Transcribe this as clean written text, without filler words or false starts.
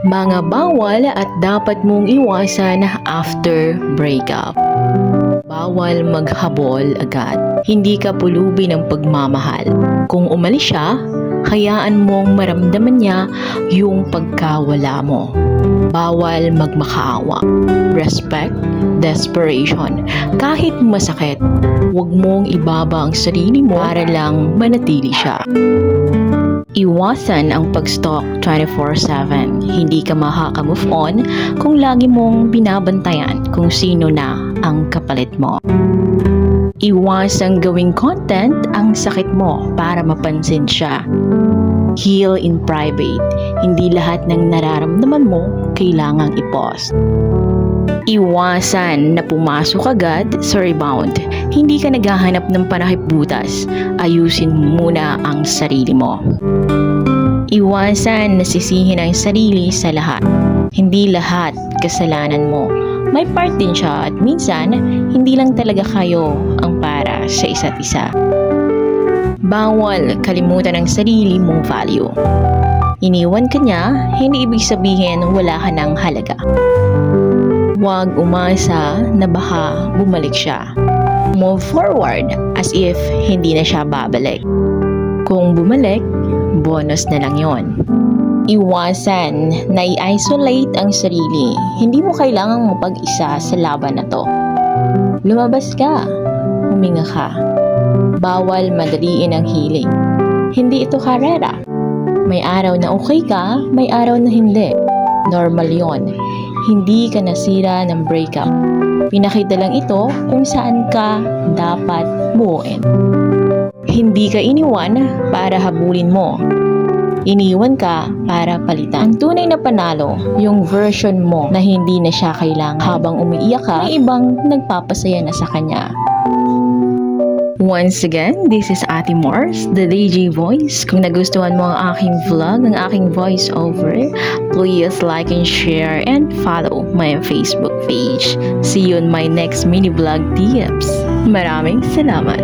Mga bawal at dapat mong iwasan after breakup. Bawal maghabol agad. Hindi ka pulubi ng pagmamahal. Kung umalis siya, hayaan mong maramdaman niya yung pagkawala mo. Bawal magmakaawa. Respect, desperation. Kahit masakit, huwag mong ibaba ang sarili mo para lang manatili siya. Iwasan ang pag-stalk 24/7. Hindi ka makaka-move on kung lagi mong binabantayan kung sino na ang kapalit mo. Iwasang gawing content ang sakit mo para mapansin siya. Heal in private. Hindi lahat ng nararamdaman mo kailangang i-post. Iwasan na pumasok agad sa rebound. Hindi ka naghahanap ng panakip butas. Ayusin muna ang sarili mo. Iwasan na sisihin ang sarili sa lahat. Hindi lahat kasalanan mo. May part din siya at minsan, hindi lang talaga kayo ang para sa isa't isa. Bawal kalimutan ang sarili mong value. Iniwan ka niya, hindi ibig sabihin wala ka ng halaga. Huwag umasa na baka bumalik siya. Move forward as if hindi na siya babalik. Kung bumalik, bonus na lang yon. Iwasan na i-isolate ang sarili. Hindi mo kailangang mapag-isa sa laban na to. Lumabas ka. Huminga ka. Bawal madaliin ang healing. Hindi ito karera. May araw na okay ka, may araw na hindi. Normal yon. Hindi ka nasira ng breakup. Pinakita lang ito kung saan ka dapat buuin. Hindi ka iniwan para habulin mo. Iniwan ka para palitan. Ang tunay na panalo, yung version mo na hindi na siya kailangan. Habang umiiyak ka, may ibang nagpapasaya na sa kanya. Once again, this is Ate Mars, the DJ Voice. Kung nagustuhan mo ang aking vlog, ang aking voiceover, please like and share and follow my Facebook page. See you on my next mini vlog tips. Maraming salamat!